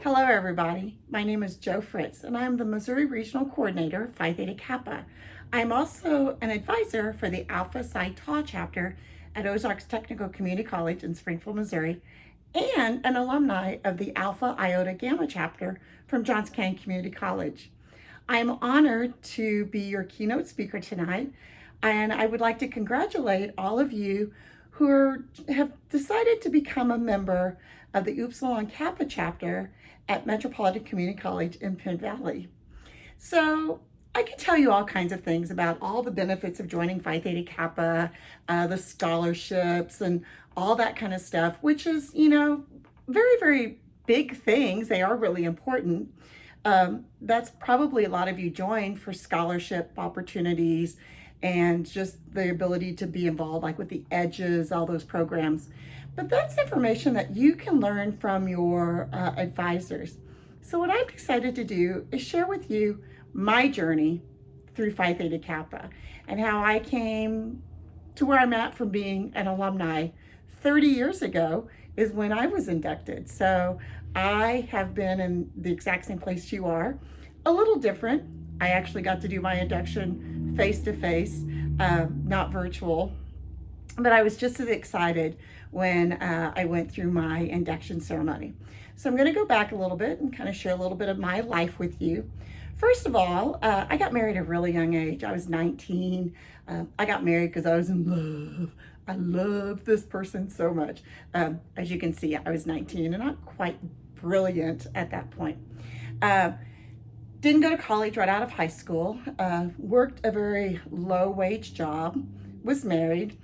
Hello, everybody. My name is Jo Fritz, and I'm the Missouri Regional Coordinator, Phi Theta Kappa. I'm also an advisor for the Alpha Psi Tau chapter at Ozarks Technical Community College in Springfield, Missouri, and an alumni of the Alpha Iota Gamma chapter from Johns Canyon Community College. I'm honored to be your keynote speaker tonight, and I would like to congratulate all of you who have decided to become a member of the Upsilon Kappa chapter at Metropolitan Community College in Penn Valley. So I can tell you all kinds of things about all the benefits of joining Phi Theta Kappa, the scholarships and all that kind of stuff, which is, very, very big things. They are really important. That's probably a lot of you joined for scholarship opportunities and just the ability to be involved, like with the edges, all those programs. But that's information that you can learn from your advisors. So what I've decided to do is share with you my journey through Phi Theta Kappa and how I came to where I'm at from being an alumni 30 years ago is when I was inducted. So I have been in the exact same place you are, a little different. I actually got to do my induction face-to-face, not virtual, but I was just as excited when I went through my induction ceremony. So I'm going to go back a little bit and kind of share a little bit of my life with you. First of all, I got married at a really young age. I was 19. I got married because I was in love. I loved this person so much. As you can see, I was 19 and not quite brilliant at that point. Didn't go to college right out of high school. Worked a very low wage job. Was married.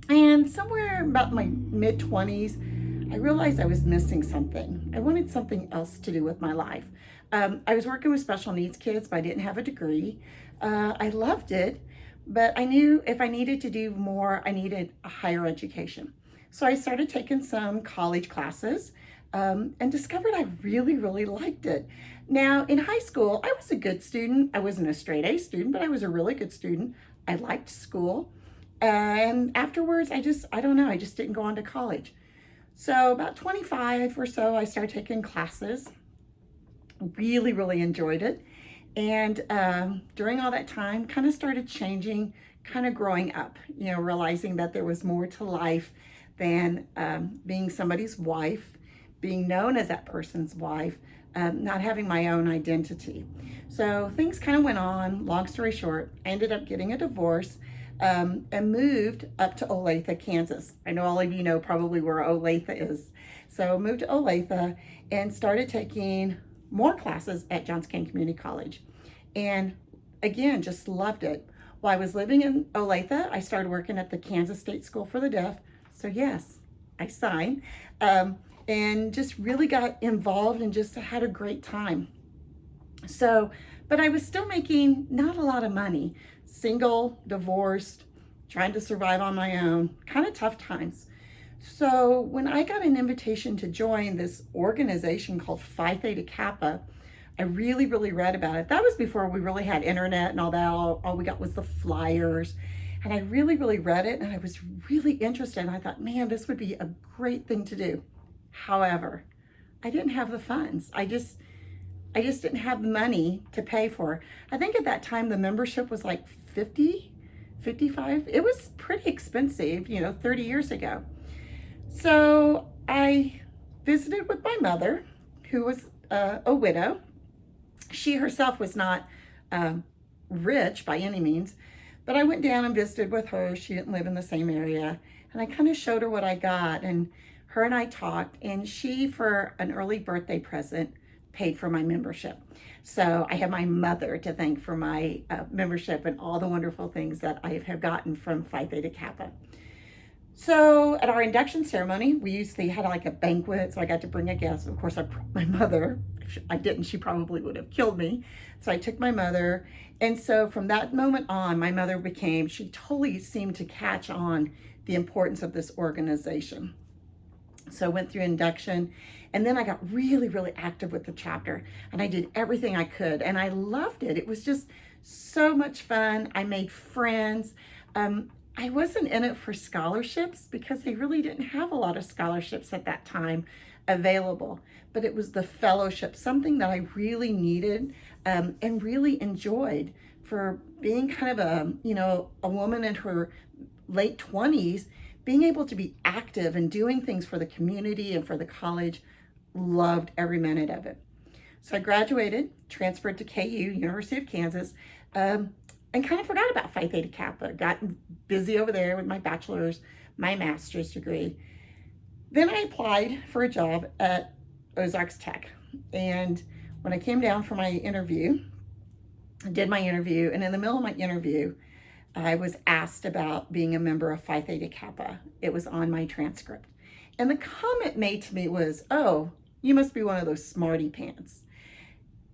And somewhere about my mid-20s, I realized I was missing something. I wanted something else to do with my life. I was working with special needs kids, but I didn't have a degree. I loved it, but I knew if I needed to do more, I needed a higher education. So I started taking some college classes and discovered I really, really liked it. Now, in high school, I was a good student. I wasn't a straight A student, but I was a really good student. I liked school. And afterwards, I just didn't go on to college. So about 25 or so, I started taking classes. Really, really enjoyed it. And during all that time, kind of started changing, kind of growing up, realizing that there was more to life than being somebody's wife, being known as that person's wife, not having my own identity. So things kind of went on. Long story short, I ended up getting a divorce and moved up to Olathe, Kansas. I know all of you know probably where Olathe is. So moved to Olathe and started taking more classes at Johns Canyon Community College. And again, just loved it. While I was living in Olathe, I started working at the Kansas State School for the Deaf. So yes, I signed and just really got involved and just had a great time. So, but I was still making not a lot of money. Single, divorced, trying to survive on my own, kind of tough times. So when I got an invitation to join this organization called Phi Theta Kappa, I really, really read about it. That was before we really had internet and all that. All we got was the flyers. And I really, really read it and I was really interested. And I thought, man, this would be a great thing to do. However, I didn't have the funds. I just didn't have the money to pay for. I think at that time the membership was like 50, 55. It was pretty expensive, 30 years ago. So I visited with my mother, who was a widow. She herself was not rich by any means, but I went down and visited with her. She didn't live in the same area. And I kind of showed her what I got, and her and I talked, and she, for an early birthday present, paid for my membership. So I have my mother to thank for my membership and all the wonderful things that I have gotten from Phi Theta Kappa. So at our induction ceremony, we had like a banquet, so I got to bring a guest. Of course, I brought my mother. If I didn't, she probably would have killed me. So I took my mother. And so from that moment on, my mother she totally seemed to catch on the importance of this organization. So I went through induction, and then I got really, really active with the chapter, and I did everything I could, and I loved it. It was just so much fun. I made friends. I wasn't in it for scholarships because they really didn't have a lot of scholarships at that time. available. But it was the fellowship, something that I really needed and really enjoyed for being kind of a woman in her late 20s, being able to be active and doing things for the community and for the college. Loved every minute of it. So I graduated, transferred to KU, University of Kansas, and kind of forgot about Phi Theta Kappa. Got busy over there with my bachelor's, my master's degree. Then I applied for a job at Ozarks Tech. And when I came down for my interview, I did my interview, and in the middle of my interview, I was asked about being a member of Phi Theta Kappa. It was on my transcript. And the comment made to me was, "Oh, you must be one of those smarty pants."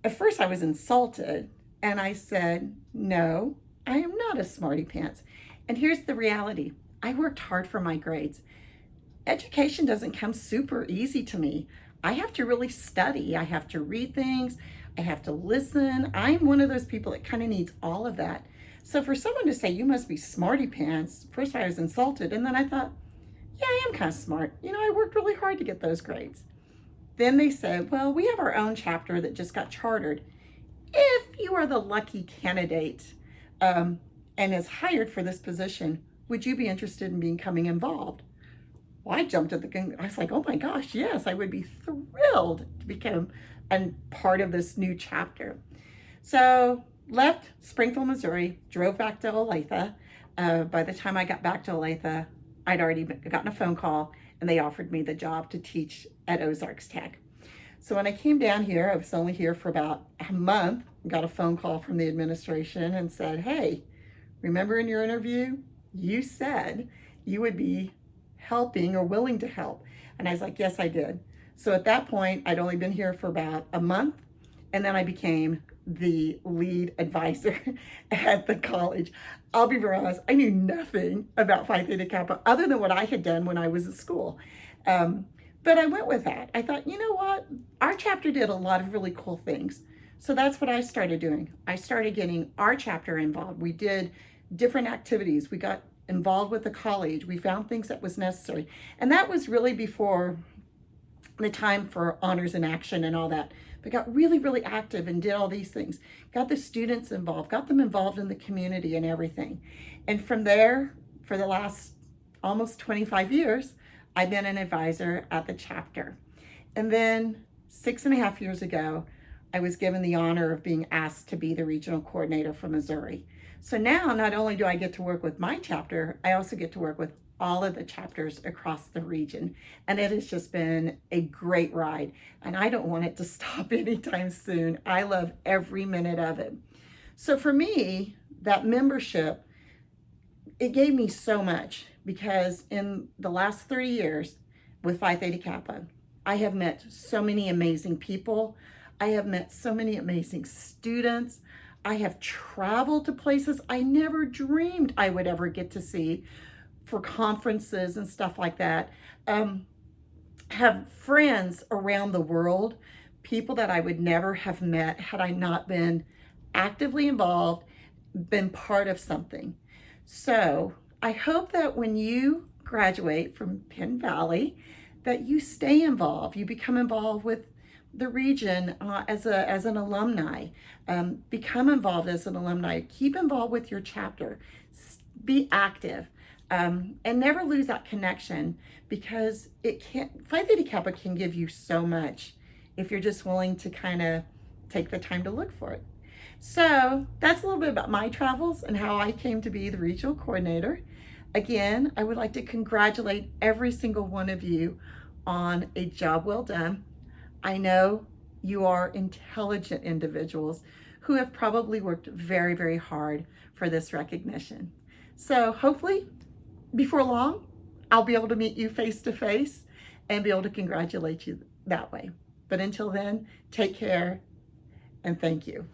At first I was insulted, and I said, "No, I am not a smarty pants." And here's the reality. I worked hard for my grades. Education doesn't come super easy to me. I have to really study. I have to read things. I have to listen. I'm one of those people that kind of needs all of that. So for someone to say, "You must be smarty pants," first I was insulted, and then I thought, yeah, I am kind of smart. I worked really hard to get those grades. Then they said, "Well, we have our own chapter that just got chartered. If you are the lucky candidate and is hired for this position, would you be interested in becoming involved?" Well, I jumped at the gun. I was like, "Oh my gosh, yes, I would be thrilled to become a part of this new chapter." So left Springfield, Missouri, drove back to Olathe. By the time I got back to Olathe, I'd already gotten a phone call, and they offered me the job to teach at Ozarks Tech. So when I came down here, I was only here for about a month, got a phone call from the administration and said, "Hey, remember in your interview, you said you would be helping or willing to help." And I was like, "Yes, I did." So at that point, I'd only been here for about a month, and then I became the lead advisor at the college. I'll be very honest, I knew nothing about Phi Theta Kappa other than what I had done when I was at school. But I went with that. I thought, you know what? Our chapter did a lot of really cool things. So that's what I started doing. I started getting our chapter involved. We did different activities. We got involved with the college. We found things that was necessary. And that was really before the time for honors in action and all that. But got really, really active and did all these things. Got the students involved, got them involved in the community and everything. And from there, for the last almost 25 years, I've been an advisor at the chapter. And then 6.5 years ago, I was given the honor of being asked to be the regional coordinator for Missouri. So now, not only do I get to work with my chapter, I also get to work with all of the chapters across the region. And it has just been a great ride. And I don't want it to stop anytime soon. I love every minute of it. So for me, that membership, it gave me so much, because in the last 30 years with Phi Theta Kappa, I have met so many amazing people. I have met so many amazing students. I have traveled to places I never dreamed I would ever get to see for conferences and stuff like that. Have friends around the world, people that I would never have met had I not been actively involved, been part of something. So I hope that when you graduate from Penn Valley, that you stay involved, you become involved with the region as an alumni, become involved as an alumni, keep involved with your chapter, be active. And never lose that connection, because Phi Theta Kappa can give you so much if you're just willing to kind of take the time to look for it. So that's a little bit about my travels and how I came to be the regional coordinator. Again, I would like to congratulate every single one of you on a job well done. I know you are intelligent individuals who have probably worked very, very hard for this recognition. So hopefully, before long, I'll be able to meet you face to face and be able to congratulate you that way. But until then, take care and thank you.